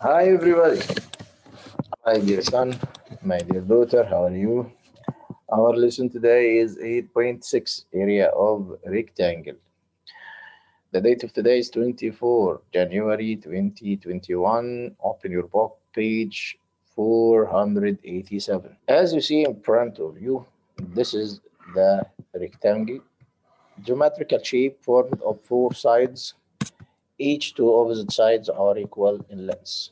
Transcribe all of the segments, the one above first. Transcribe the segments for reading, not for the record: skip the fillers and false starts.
Hi everybody, my dear son, my dear daughter, how are you? Our lesson today is 8.6 area of rectangle. The date of today is 24 January 2021. Open your book, page 487. As you see in front of you, this is the rectangle, geometrical shape formed of four sides. Each two opposite sides are equal in length.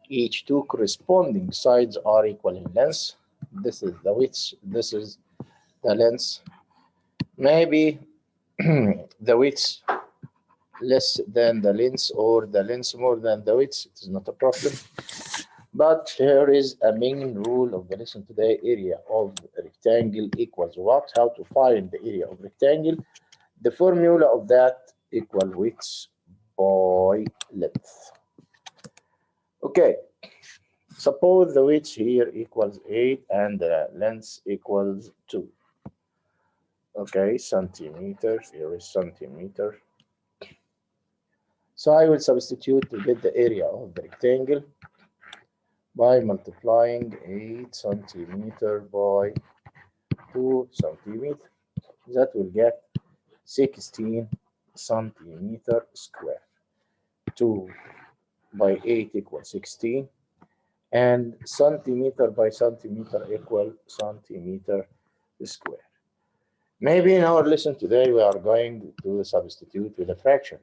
Each two corresponding sides are equal in length. This is the width, this is the length. Maybe the width less than the length or the length more than the width. It is not a problem. But here is a main rule of the lesson today. Area of rectangle equals what? How to find the area of rectangle. The formula of that equal width by length. Okay, suppose the width here equals 8 and the length equals 2. Okay, centimeters, here is centimeter. So I will substitute to get the area of the rectangle by multiplying 8 centimeter by 2 centimeter. That will get 16 centimeter square. 2 by 8 equals 16, and centimeter by centimeter equal centimeter square. Maybe in our lesson today we are going to substitute with a fraction.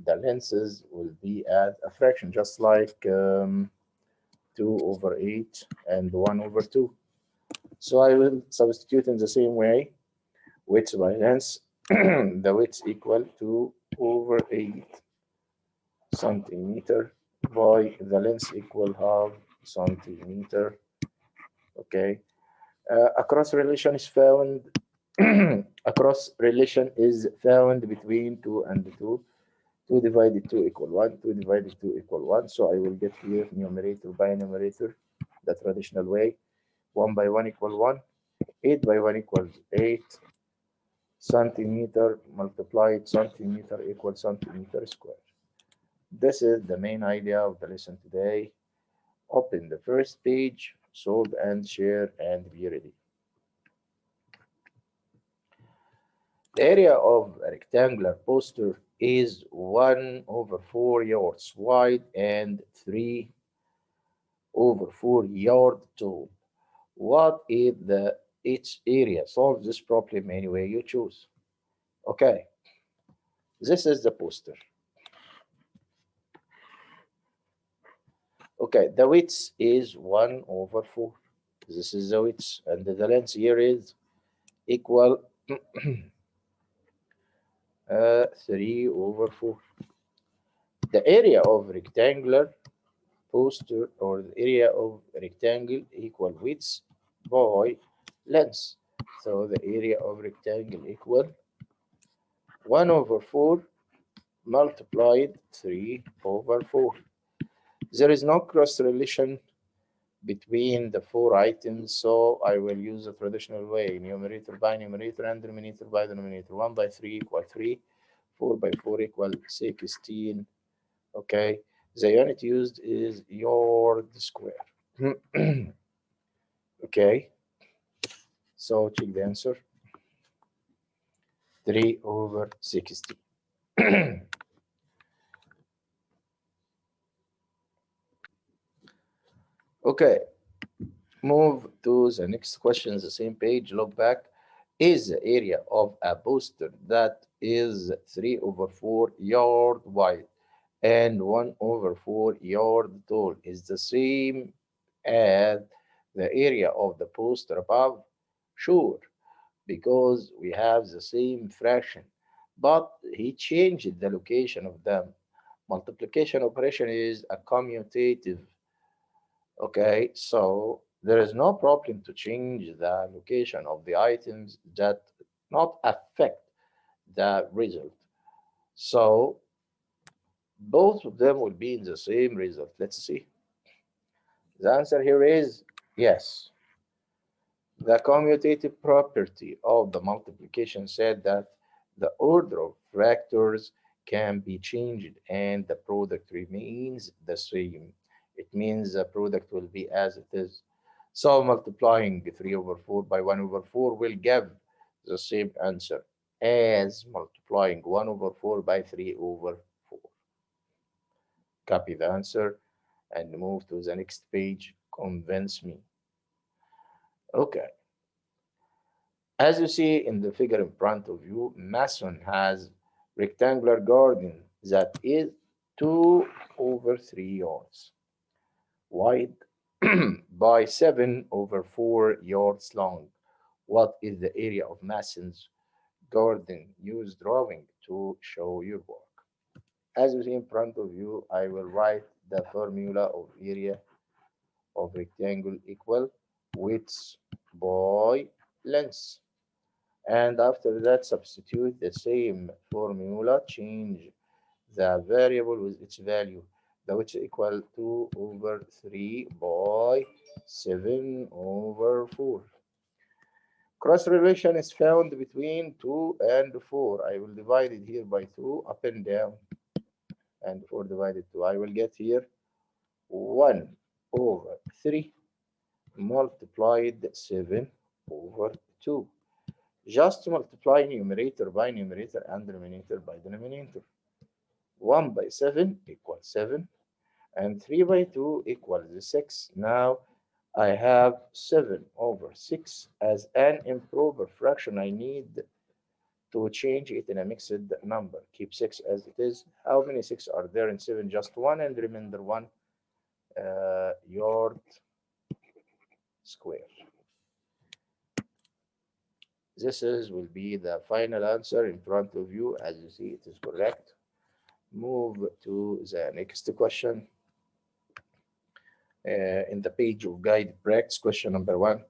The lenses will be at a fraction, just like 2 over 8 and 1 over 2. So I will substitute in the same way, width by length. The width equal to over 8 centimeter by the length equal half centimeter. Okay. A cross relation is found. A cross relation is found between 2 and 2. 2 divided 2 equal 1. 2 divided 2 equal 1. So I will get here numerator by numerator the traditional way. 1 by 1 equal 1. 8 by 1 equals 8. Centimeter multiplied centimeter equals centimeter square. This is the main idea of the lesson today. Open the first page, solve and share, and be ready. The area of a rectangular poster is 1 over 4 yards wide and 3 over 4 yard tall. What is the its area? Solve this problem any way you choose. Okay, this is the poster. Okay, the width is 1 over 4. This is the width, and the length here is equal 3 over 4. The area of rectangular poster or the area of rectangle equal width by length. So the area of rectangle equal 1 over 4 multiplied 3 over 4. There is no cross relation between the four items, so I will use the traditional way, numerator by numerator and denominator by denominator. 1 by 3 equal 3, 4 by 4 equal 16. Okay, the unit used is yard square. Okay, so check the answer. 3 over 60. Okay, move to the next question, the same page, look back. Is the area of a poster that is 3 over 4 yard wide and 1 over 4 yard tall is the same as the area of the poster above? Sure, because we have the same fraction, but he changed the location of them. Multiplication operation is a commutative. Okay, so there is no problem to change the location of the items that not affect the result. So both of them will be in the same result. Let's see. The answer here is yes. The commutative property of the multiplication said that the order of factors can be changed and the product remains the same. It means the product will be as it is. So multiplying 3 over 4 by 1 over 4 will give the same answer as multiplying 1 over 4 by 3 over 4. Copy the answer and move to the next page. Convince me. Okay. As you see in the figure in front of you, Mason has rectangular garden that is 2 over 3 yards wide by 7 over 4 yards long. What is the area of Mason's garden? Use drawing to show your work. As you see in front of you, I will write the formula of area of rectangle equal width by length. And after that, substitute the same formula, change the variable with its value, the which equal 2 over 3 by 7 over 4. Cross relation is found between 2 and 4. I will divide it here by 2 up and down, and 4 divided 2. I will get here 1 over 3 multiplied 7 over 2. Just multiply numerator by numerator and denominator by denominator. 1 by 7 equals 7, and 3 by 2 equals 6. Now I have 7 over 6 as an improper fraction. I need to change it in a mixed number. Keep 6 as it is. How many 6 are there in 7? Just 1, and remember 1 yard square. This will be the final answer in front of you. As you see, it is correct. Move to the next question. In the page of guide practice, question number 1.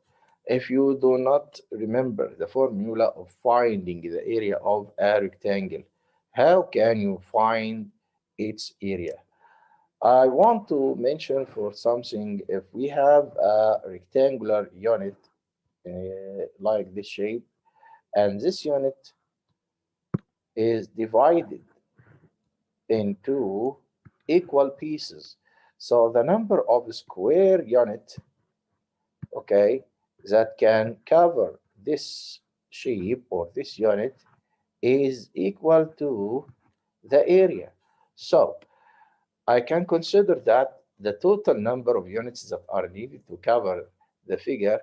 If you do not remember the formula of finding the area of a rectangle, how can you find its area? I want to mention for something, if we have a rectangular unit like this shape, and this unit is divided into equal pieces. So the number of square unit, okay, that can cover this shape or this unit is equal to the area. So I can consider that the total number of units that are needed to cover the figure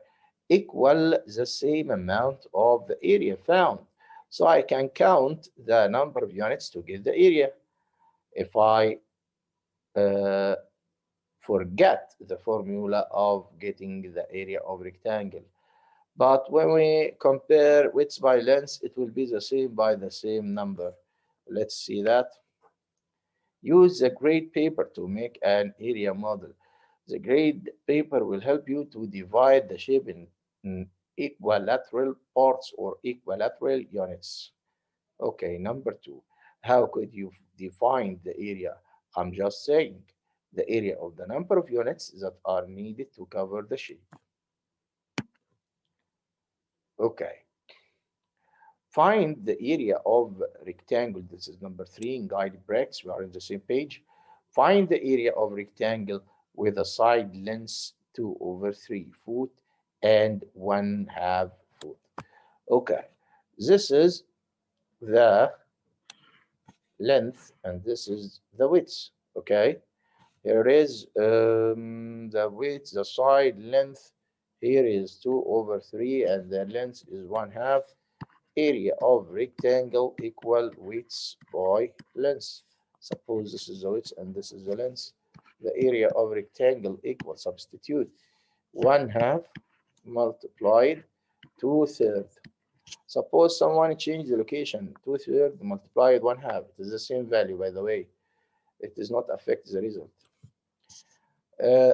equal the same amount of the area found. So I can count the number of units to get the area. If I uh, forget the formula of getting the area of rectangle. But when we compare width by length, it will be the same by the same number. Let's see that. Use the grade paper to make an area model. The grade paper will help you to divide the shape in equilateral parts or equilateral units. Okay, number 2. How could you define the area? I'm just saying the area of the number of units that are needed to cover the shape. Okay. Find the area of rectangle. This is number 3 in guide breaks. We are in the same page. Find the area of rectangle with a side length 2 over 3 foot and 1/2 foot. Okay. This is the length and this is the width. Okay. Here is the width, the side length. Here is 2 over 3 and the length is 1/2. Area of rectangle equal width by length. Suppose this is the width and this is the length. The area of rectangle equal, substitute 1/2 multiplied 2/3. Suppose someone changed the location, 2/3 multiplied 1/2. It is the same value, by the way. It does not affect the result.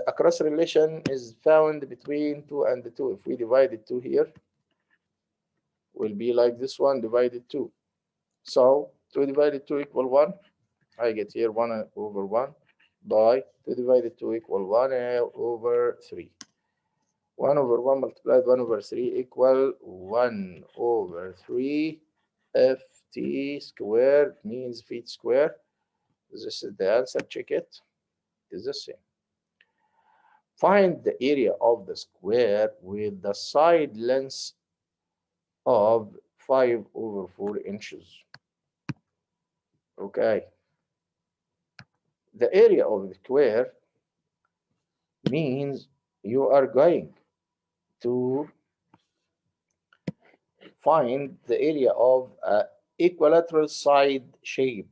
A cross relation is found between 2 and 2. If we divide 2 here, will be like this one divided 2. So 2 divided 2 equal 1. I get here 1 over 1 by 2 divided 2 equal 1 over 3. 1 over 1 multiplied 1 over 3 equal 1 over 3 f t square means feet square. This is the answer. Check it. It is the same. Find the area of the square with the side length of 5/4 inches. Okay. The area of the square means you are going to find the area of a equilateral side shape,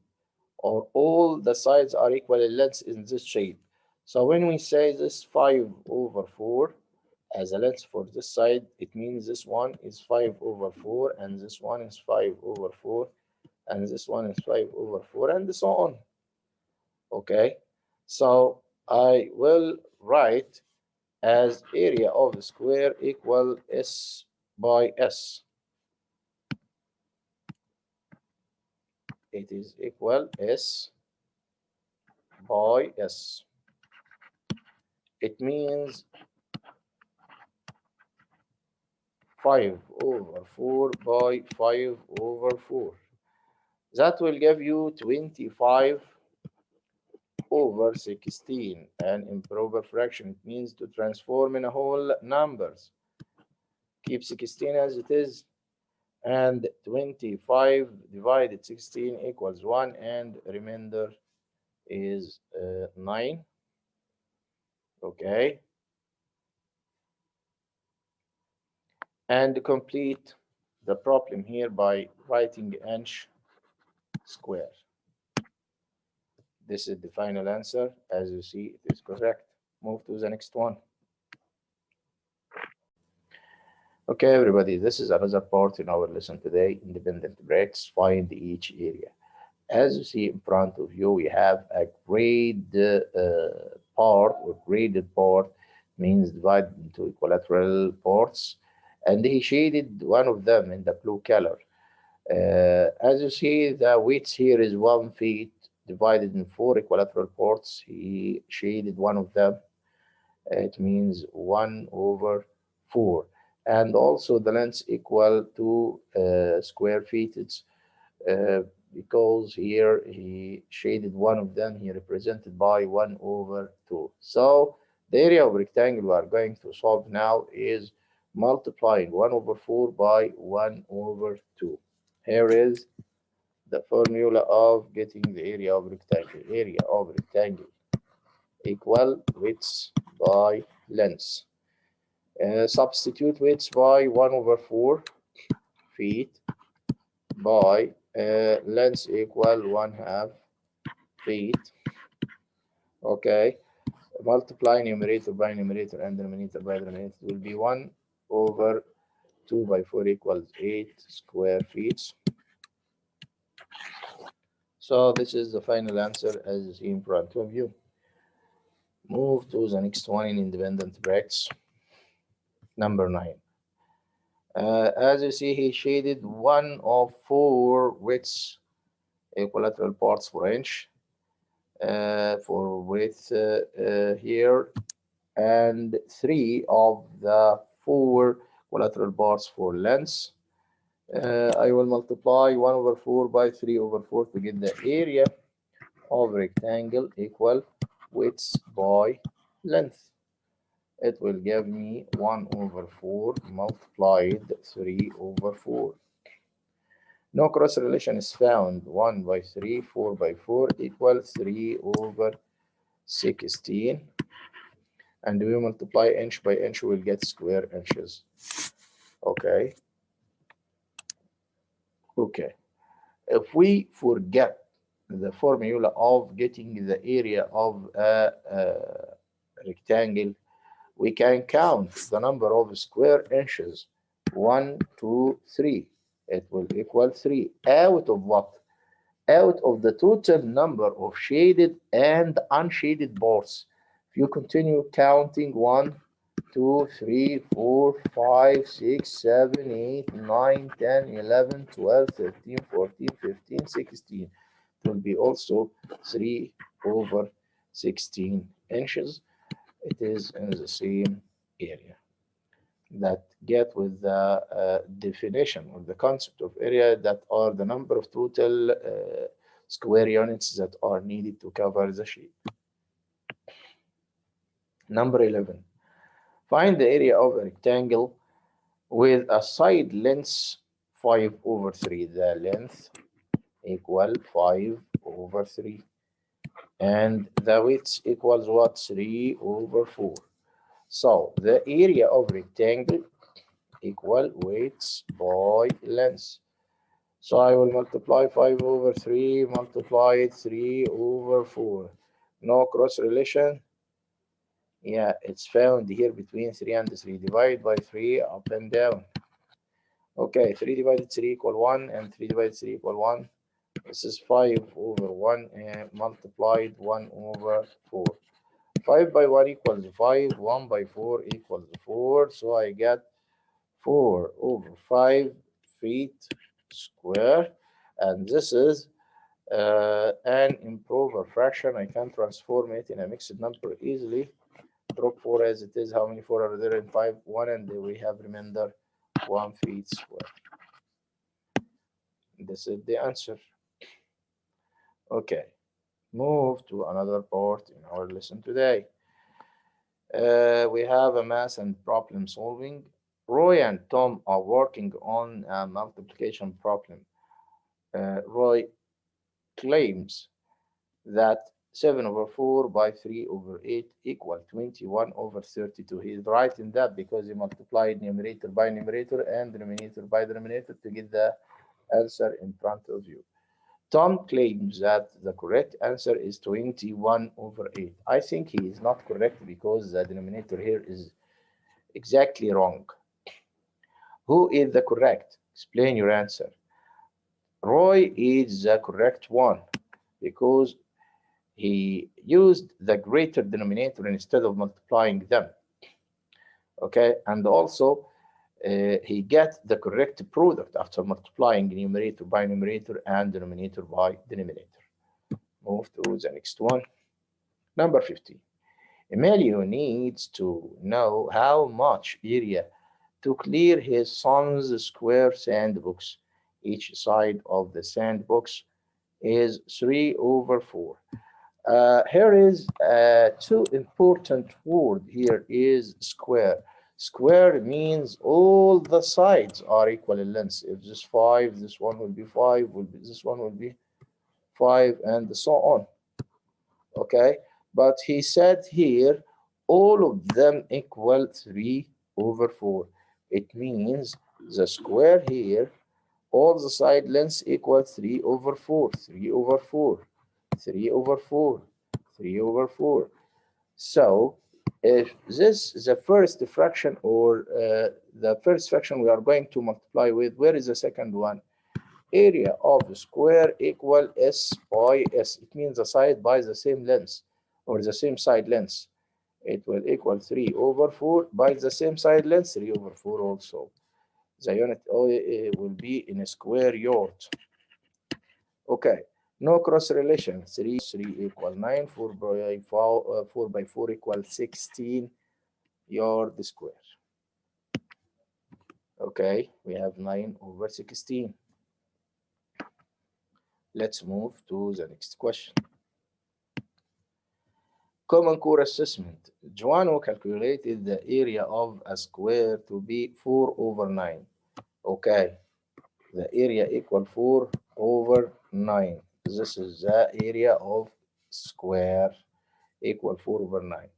or all the sides are equal in length in this shape. So when we say this 5/4 as a length for this side, it means this one is 5/4 and this one is 5/4 and this one is 5/4 and so on. Okay, so I will write as area of the square equal S by S. It is equal S by S. It means 5/4 by 5/4. That will give you 25/16. An improper fraction. It means to transform in a whole numbers. Keep 16 as it is, and 25 divided 16 equals 1, and remainder is 9. Okay, and complete the problem here by writing inch square. This is the final answer. As you see, it is correct. Move to the next one. Okay, everybody, this is another part in our lesson today. Independent breaks, find each area. As you see in front of you, we have a grade part, or graded part means divided into equilateral parts, and he shaded one of them in the blue color. As you see, the width here is 1 feet divided in 4 equilateral parts. He shaded one of them. It means 1/4. And also the length equal to square feet. It's because here he shaded one of them, he represented by 1/2. So the area of rectangle we are going to solve now is multiplying 1/4 by 1/2. Here is the formula of getting the area of rectangle. Area of rectangle equal width by length. Substitute width by 1/4 feet by length equal 1/2 feet. Okay, multiply numerator by numerator and denominator by denominator will be 1/2 by 4 equals 8 square feet. So this is the final answer as you see in front of you. Move to the next one in independent breaks. Number 9. As you see, he shaded one of 4 widths equilateral parts for inch for width here, and 3 of the 4 equilateral parts for length. I will multiply 1/4 by 3/4 to get the area of rectangle equal width by length. It will give me 1/4 multiplied 3/4. No cross relation is found. 1/3, 4/4 equals 3/16. And we multiply inch by inch, we'll get square inches. Okay. Okay. If we forget the formula of getting the area of a rectangle, we can count the number of square inches. 1, 2, 3. It will equal 3. Out of what? Out of the total number of shaded and unshaded parts. If you continue counting 1, 2, 3, 4, 5, 6, 7, 8, 9, 10, 11, 12, 13, 14, 15, 16. It will be also 3/16 inches. It is in the same area. that get with the definition or the concept of area, that are the number of total square units that are needed to cover the shape. Number 11, find the area of a rectangle with a side length 5/3. The length equal 5/3. And the width equals what? 3/4. So the area of rectangle equal width by length. So I will multiply 5/3, multiply 3/4. No cross relation. Yeah, it's found here between 3 and 3. Divide by 3 up and down. Okay, 3 divided 3 equal 1, and 3 divided 3 equal 1. This is 5/1 and multiplied 1/4. 5 by 1 equals 5, 1 by 4 equals 4. So I get 4/5 feet square. And this is an improper fraction. I can transform it in a mixed number easily. Drop 4 as it is. How many 4 are there in 5? 1, and we have remainder 1 feet square. This is the answer. Okay, move to another part in our lesson today. We have a math and problem solving. Roy and Tom are working on a multiplication problem. Roy claims that 7/4 by 3/8 equal 21/32. He's writing that because he multiplied numerator by numerator and denominator by denominator to get the answer in front of you. Tom claims that the correct answer is 21/8. I think he is not correct because the denominator here is exactly wrong. Who is the correct? Explain your answer. Roy is the correct one because he used the greater denominator instead of multiplying them. Okay, and also he get the correct product after multiplying numerator by numerator and denominator by denominator. Move to the next one. Number 15. Emilio needs to know how much area to clear his son's square sandbox. Each side of the sandbox is 3/4. Here is two important word. Here is square. Square means all the sides are equal in length. If this 5, this one will be 5, this one will be 5, and so on. Okay, but he said here all of them equal 3/4. It means the square here, all the side lengths equal 3/4, 3/4, 3/4, 3/4. So if this is the first fraction, or the first fraction we are going to multiply with, where is the second one? Area of the square equal S by S. It means the side by the same length or the same side length. It will equal 3/4 by the same side length, 3/4 also. The unit will be in a square yard. Okay, no cross relation. 3 equal 9, 4 by 4 equal 16 yard square. Okay, we have 9/16. Let's move to the next question. Common Core assessment. Joano calculated the area of a square to be 4/9. Okay, the area equal 4/9. This is the area of square equal 4/9,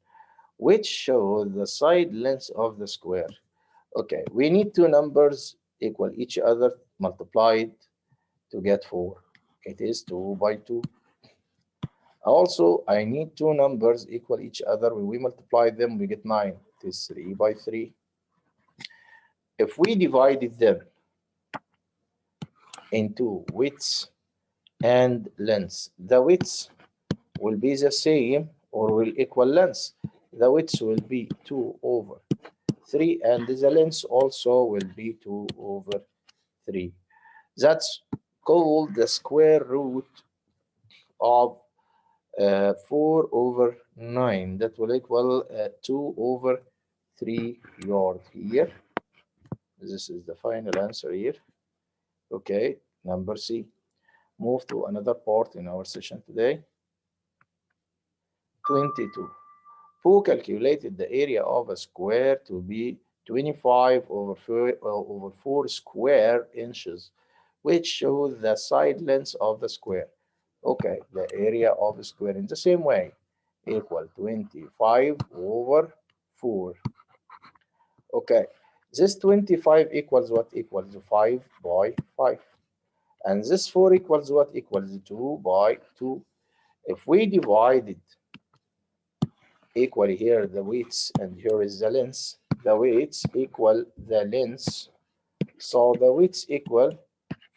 which show the side length of the square. Okay, we need two numbers equal each other multiplied to get 4. It is 2 by 2. Also, I need two numbers equal each other. When we multiply them, we get 9. It is 3 by 3. If we divided them into widths and lengths, the widths will be the same or will equal lengths. The widths will be 2/3, and the length also will be 2/3. That's called the square root of 4/9. That will equal 2/3 yard here. This is the final answer here. Okay, number C. Move to another part in our session today. 22. Who calculated the area of a square to be 25 over 4 square inches, which shows the side length of the square. Okay, the area of a square in the same way equal 25 over 4. Okay, this 25 equals what? Equals 5 by 5. And this 4 equals what? Equals 2 by 2. If we divide it equally here the weights and here is the length, the weights equal the length. So the weights equal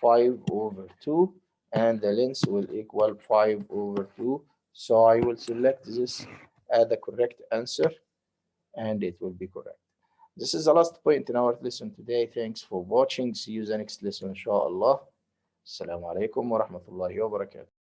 5 over 2 and the length will equal 5 over 2. So I will select this as the correct answer and it will be correct. This is the last point in our lesson today. Thanks for watching. See you in the next lesson, inshallah. Assalamu alaikum wa rahmatullahi wa barakatuh.